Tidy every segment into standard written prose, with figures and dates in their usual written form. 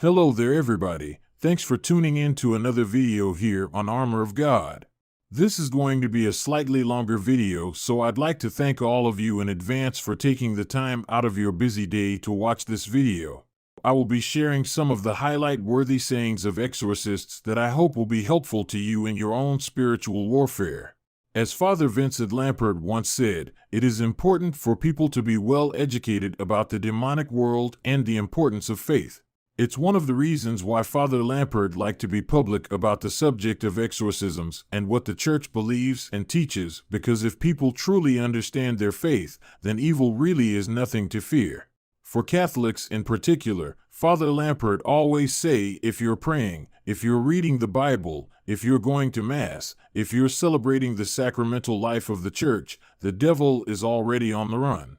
Hello there everybody, thanks for tuning in to another video here on Armor of God. This is going to be a slightly longer video, so I'd like to thank all of you in advance for taking the time out of your busy day to watch this video. I will be sharing some of the highlight-worthy sayings of exorcists that I hope will be helpful to you in your own spiritual warfare. As Father Vincent Lampert once said, it is important for people to be well educated about the demonic world and the importance of faith. It's one of the reasons why Father Lampert liked to be public about the subject of exorcisms and what the Church believes and teaches, because if people truly understand their faith, then evil really is nothing to fear. For Catholics in particular, Father Lampert always say if you're praying, if you're reading the Bible, if you're going to Mass, if you're celebrating the sacramental life of the Church, the devil is already on the run.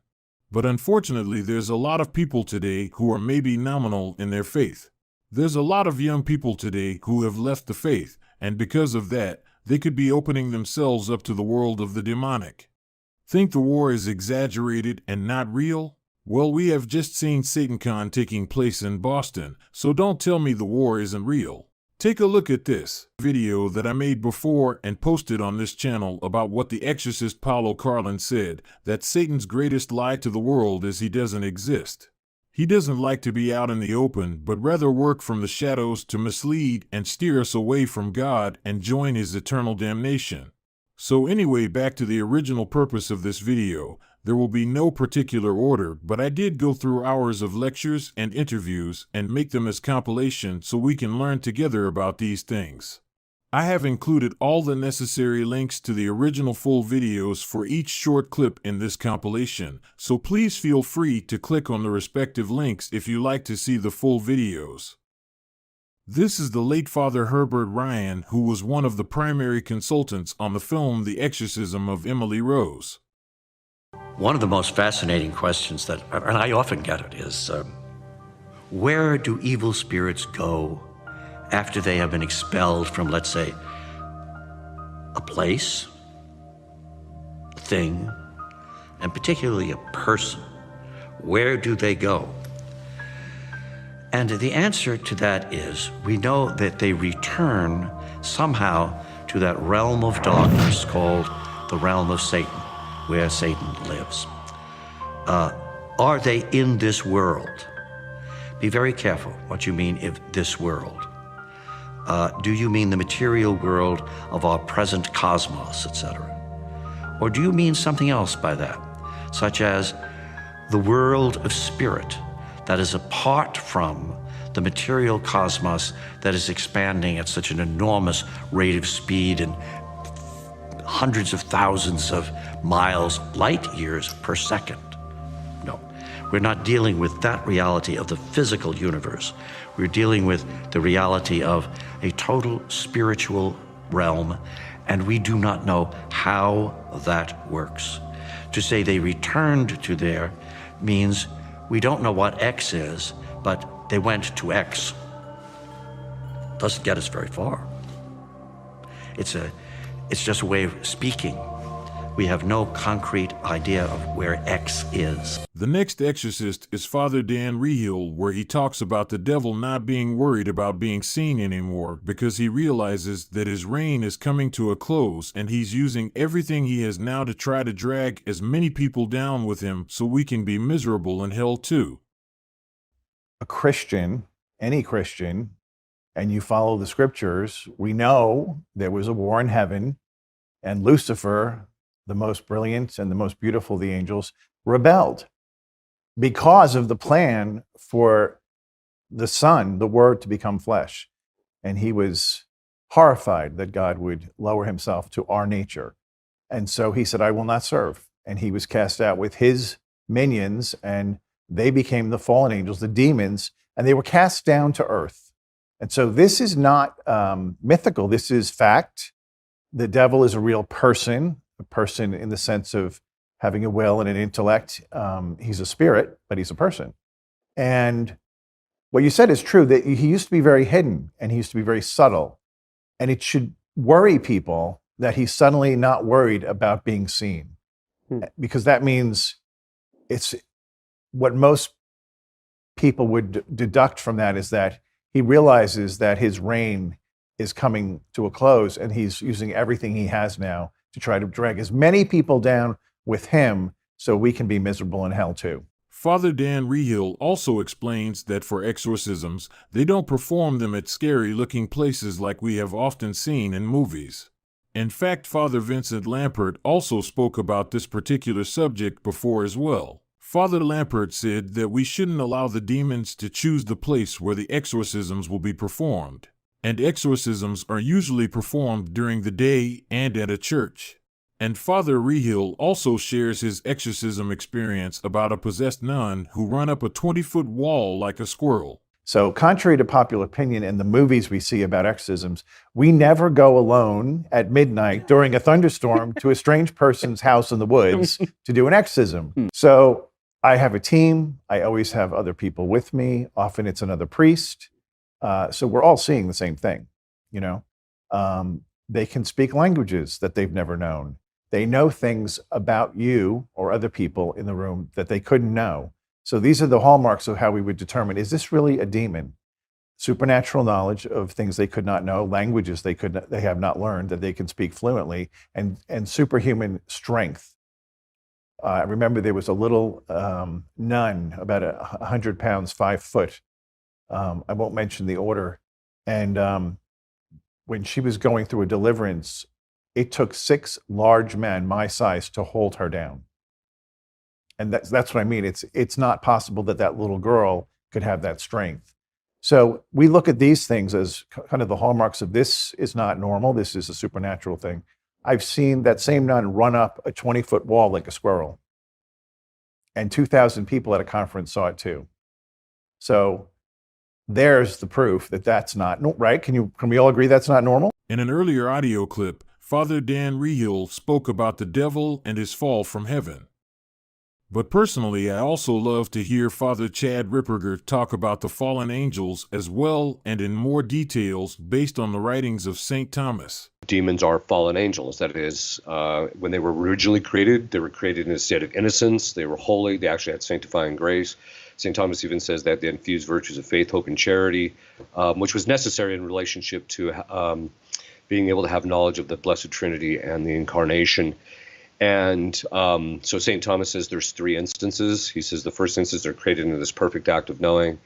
But unfortunately, there's a lot of people today who are maybe nominal in their faith. There's a lot of young people today who have left the faith, and because of that, they could be opening themselves up to the world of the demonic. Think the war is exaggerated and not real? Well, we have just seen SatanCon taking place in Boston, so don't tell me the war isn't real. Take a look at this video that I made before and posted on this channel about what the exorcist Paulo Carlin said, that Satan's greatest lie to the world is he doesn't exist. He doesn't like to be out in the open, but rather work from the shadows to mislead and steer us away from God and join his eternal damnation. So anyway, back to the original purpose of this video. There will be no particular order, but I did go through hours of lectures and interviews and make them as compilation so we can learn together about these things. I have included all the necessary links to the original full videos for each short clip in this compilation, so please feel free to click on the respective links if you like to see the full videos. This is the late Father Herbert Ryan, who was one of the primary consultants on the film The Exorcism of Emily Rose. One of the most fascinating questions and I often get it, is where do evil spirits go after they have been expelled from, let's say, a place, a thing, and particularly a person? Where do they go? And the answer to that is, we know that they return somehow to that realm of darkness called the realm of Satan, where Satan lives. Are they in this world? Be very careful what you mean if this world. Do you mean the material world of our present cosmos, etc.? Or do you mean something else by that, such as the world of spirit that is apart from the material cosmos that is expanding at such an enormous rate of speed and hundreds of thousands of miles, light years per second? No, we're not dealing with that reality of the physical universe. We're dealing with the reality of a total spiritual realm, and we do not know how that works. To say they returned to there means we don't know what X is, but they went to X. Doesn't get us very far. It's just a way of speaking. We have no concrete idea of where X is. The next exorcist is Father Dan Reehil, where he talks about the devil not being worried about being seen anymore because he realizes that his reign is coming to a close and he's using everything he has now to try to drag as many people down with him so we can be miserable in hell too. A Christian, any Christian, and you follow the scriptures, we know there was a war in heaven, and Lucifer, the most brilliant and the most beautiful of the angels, rebelled because of the plan for the Son, the Word, to become flesh. And he was horrified that God would lower himself to our nature. And so he said, I will not serve. And he was cast out with his minions, and they became the fallen angels, the demons, and they were cast down to earth. And so this is not mythical. This is fact. The devil is a real person, a person in the sense of having a will and an intellect. He's a spirit, but he's a person. And what you said is true, that he used to be very hidden and he used to be very subtle. And it should worry people that he's suddenly not worried about being seen. Because that means it's what most people would deduct from that is that he realizes that his reign is coming to a close, and he's using everything he has now to try to drag as many people down with him so we can be miserable in hell too. Father Dan Rehill also explains that for exorcisms, they don't perform them at scary-looking places like we have often seen in movies. In fact, Father Vincent Lampert also spoke about this particular subject before as well. Father Lampert said that we shouldn't allow the demons to choose the place where the exorcisms will be performed. And exorcisms are usually performed during the day and at a church. And Father Rehill also shares his exorcism experience about a possessed nun who ran up a 20-foot wall like a squirrel. So contrary to popular opinion in the movies we see about exorcisms, we never go alone at midnight during a thunderstorm to a strange person's house in the woods to do an exorcism. So I have a team. I always have other people with me. Often it's another priest. So we're all seeing the same thing, you know. They can speak languages that they've never known. They know things about you or other people in the room that they couldn't know. So these are the hallmarks of how we would determine, is this really a demon? Supernatural knowledge of things they could not know, languages they have not learned that they can speak fluently, and superhuman strength. I remember there was a little nun, about 100 pounds, 5 foot. I won't mention the order. And when she was going through a deliverance, it took 6 large men my size to hold her down. And that's what I mean. It's not possible that that little girl could have that strength. So we look at these things as kind of the hallmarks of this is not normal. This is a supernatural thing. I've seen that same nun run up a 20-foot wall like a squirrel. And 2,000 people at a conference saw it too. So there's the proof that that's not right. Can we all agree that's not normal? In an earlier audio clip, Father Dan Rehill spoke about the devil and his fall from heaven. But personally, I also love to hear Father Chad Ripperger talk about the fallen angels as well and in more details based on the writings of St. Thomas. Demons are fallen angels. That is, when they were originally created, they were created in a state of innocence. They were holy. They actually had sanctifying grace. St. Thomas even says that they infused virtues of faith, hope, and charity, which was necessary in relationship to being able to have knowledge of the Blessed Trinity and the Incarnation. And so St. Thomas says there's 3 instances. He says the first instance, they're created into this perfect act of knowing.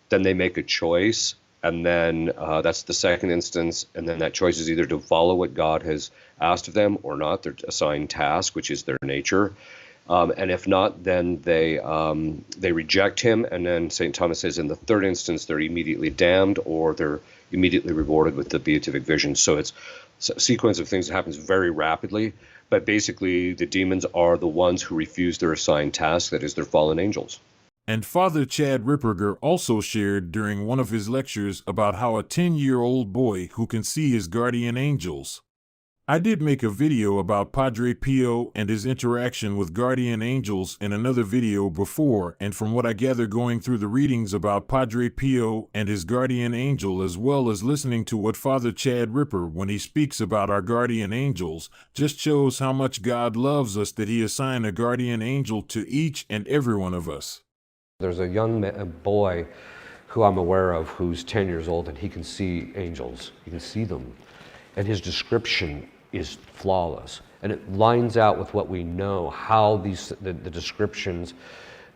Then they make a choice. And then that's the second instance. And then that choice is either to follow what God has asked of them or not. They're assigned task, which is their nature. And if not, then they reject him. And then St. Thomas says in the third instance, they're immediately damned or they're immediately rewarded with the beatific vision. So it's a sequence of things that happens very rapidly. But basically, the demons are the ones who refuse their assigned task, that is, they're fallen angels. And Father Chad Ripperger also shared during one of his lectures about how a 10-year-old boy who can see his guardian angels. I did make a video about Padre Pio and his interaction with guardian angels in another video before, and from what I gather going through the readings about Padre Pio and his guardian angel as well as listening to what Father Chad Ripper when he speaks about our guardian angels just shows how much God loves us that he assigned a guardian angel to each and every one of us. There's a young boy who I'm aware of who's 10 years old and he can see angels. He can see them. And his description is flawless, and it lines out with what we know, how the descriptions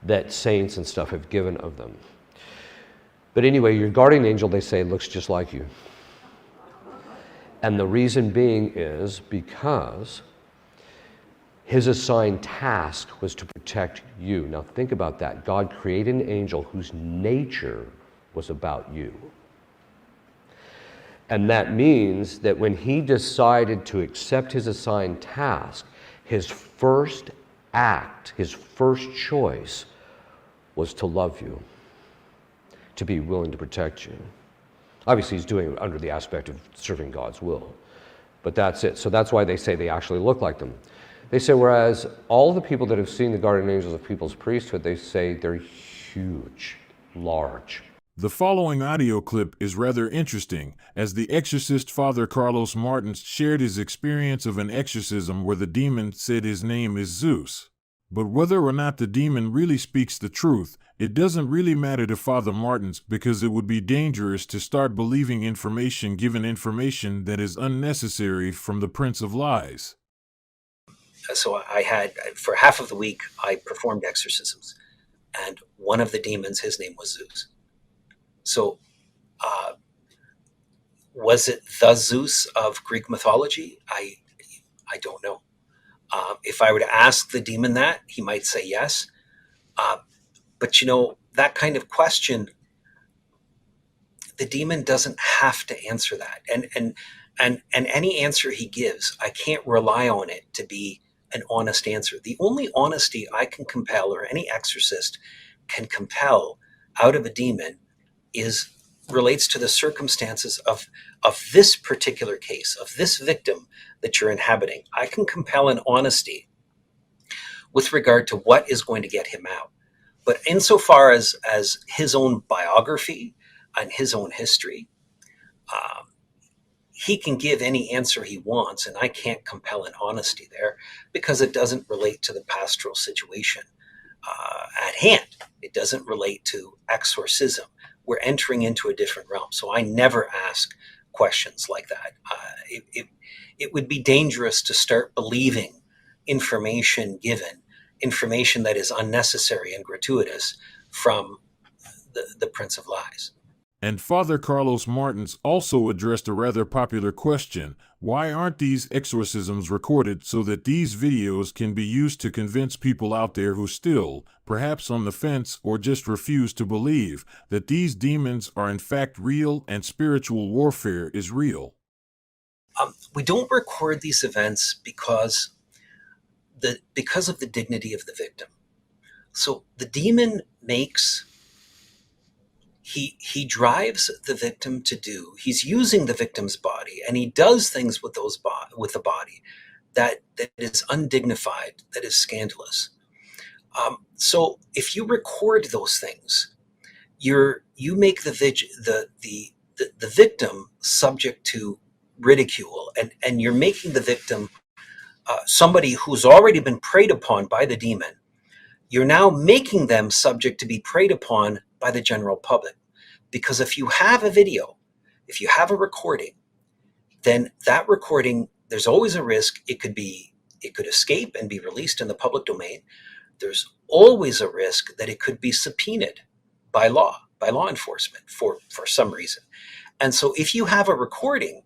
that saints and stuff have given of them. But anyway, your guardian angel, they say, looks just like you. And the reason being is because his assigned task was to protect you. Now think about that. God created an angel whose nature was about you. And that means that when he decided to accept his assigned task, his first act, his first choice was to love you, to be willing to protect you. Obviously, he's doing it under the aspect of serving God's will, but that's it. So that's why they say they actually look like them. They say, whereas all the people that have seen the guardian angels of people's priesthood, they say they're huge, large. The following audio clip is rather interesting, as the exorcist Father Carlos Martins shared his experience of an exorcism where the demon said his name is Zeus. But whether or not the demon really speaks the truth, it doesn't really matter to Father Martins, because it would be dangerous to start believing given information that is unnecessary from the Prince of Lies. So I had, for half of the week, I performed exorcisms. And one of the demons, his name was Zeus. So was it the Zeus of Greek mythology? I don't know. If I were to ask the demon that, he might say yes. But that kind of question, the demon doesn't have to answer that. And any answer he gives, I can't rely on it to be an honest answer. The only honesty I can compel, or any exorcist can compel out of a demon, relates to the circumstances of this particular case, of this victim that you're inhabiting. I can compel an honesty with regard to what is going to get him out. But insofar as his own biography and his own history, he can give any answer he wants, and I can't compel an honesty there because it doesn't relate to the pastoral situation at hand. It doesn't relate to exorcism. We're entering into a different realm. So I never ask questions like that. It would be dangerous to start believing information that is unnecessary and gratuitous from the Prince of Lies. And Father Carlos Martins also addressed a rather popular question: why aren't these exorcisms recorded so that these videos can be used to convince people out there who still, perhaps on the fence or just refuse to believe, that these demons are in fact real and spiritual warfare is real? We don't record these events because of the dignity of the victim. So the demon he drives the victim to do. He's using the victim's body, and he does things with the body that is undignified, that is scandalous. So if you record those things, you make the victim subject to ridicule, and you're making the victim somebody who's already been preyed upon by the demon. You're now making them subject to be preyed upon by the general public. Because if you have a video, if you have a recording, then that recording, there's always a risk it could escape and be released in the public domain. There's always a risk that it could be subpoenaed by law enforcement for some reason. And so if you have a recording,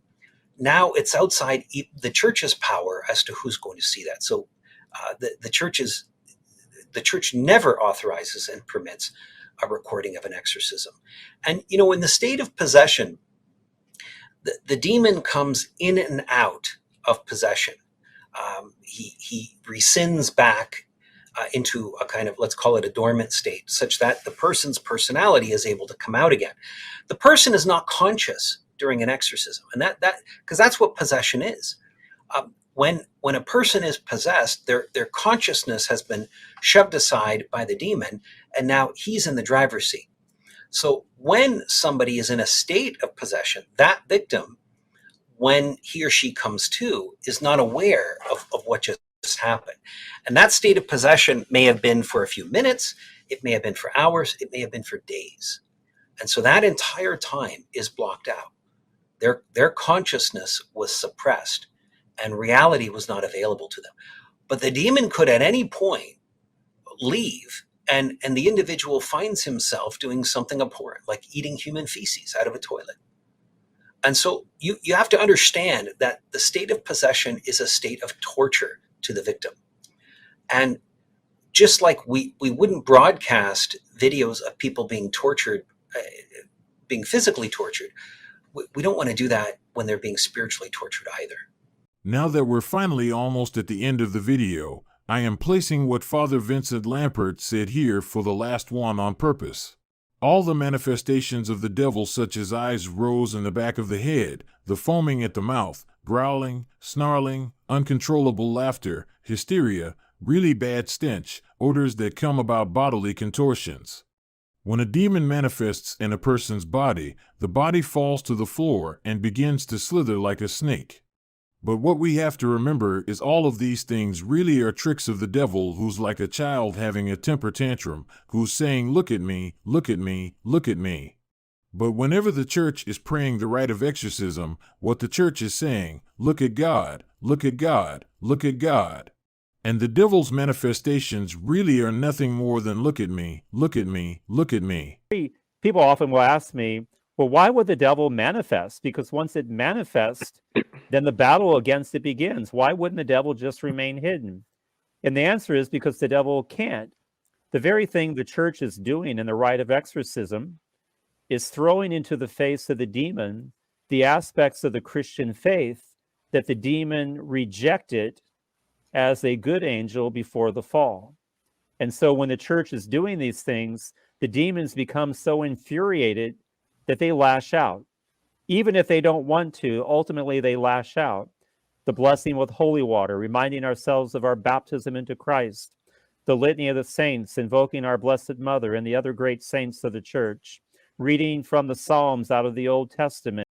now it's outside the church's power as to who's going to see that. So the church never authorizes and permits a recording of an exorcism. And, in the state of possession, the demon comes in and out of possession. He rescinds back into a kind of, let's call it a dormant state, such that the person's personality is able to come out again. The person is not conscious during an exorcism, and that because that's what possession is. When a person is possessed, their consciousness has been shoved aside by the demon, and now he's in the driver's seat. So when somebody is in a state of possession, that victim, when he or she comes to, is not aware of what just happened. And that state of possession may have been for a few minutes, it may have been for hours, it may have been for days. And so that entire time is blocked out. Their consciousness was suppressed, and reality was not available to them. But the demon could at any point leave, and the individual finds himself doing something abhorrent, like eating human feces out of a toilet. And so you have to understand that the state of possession is a state of torture to the victim. And just like we wouldn't broadcast videos of people being tortured, being physically tortured, we don't want to do that when they're being spiritually tortured either. Now that we're finally almost at the end of the video, I am placing what Father Vincent Lampert said here for the last one on purpose. All the manifestations of the devil, such as eyes rose in the back of the head, the foaming at the mouth, growling, snarling, uncontrollable laughter, hysteria, really bad stench, odors that come about bodily contortions. When a demon manifests in a person's body, the body falls to the floor and begins to slither like a snake. But what we have to remember is all of these things really are tricks of the devil, who's like a child having a temper tantrum, who's saying, look at me, look at me, look at me. But whenever the church is praying the rite of exorcism, what the church is saying, look at God, look at God, look at God. And the devil's manifestations really are nothing more than look at me, look at me, look at me. People often will ask me, well, why would the devil manifest? Because once it manifests, then the battle against it begins. Why wouldn't the devil just remain hidden? And the answer is because the devil can't. The very thing the church is doing in the rite of exorcism is throwing into the face of the demon the aspects of the Christian faith that the demon rejected as a good angel before the fall. And so when the church is doing these things, the demons become so infuriated that they lash out. Even if they don't want to, ultimately they lash out. The blessing with holy water, reminding ourselves of our baptism into Christ, the litany of the saints, invoking our Blessed Mother and the other great saints of the church, reading from the Psalms out of the Old Testament,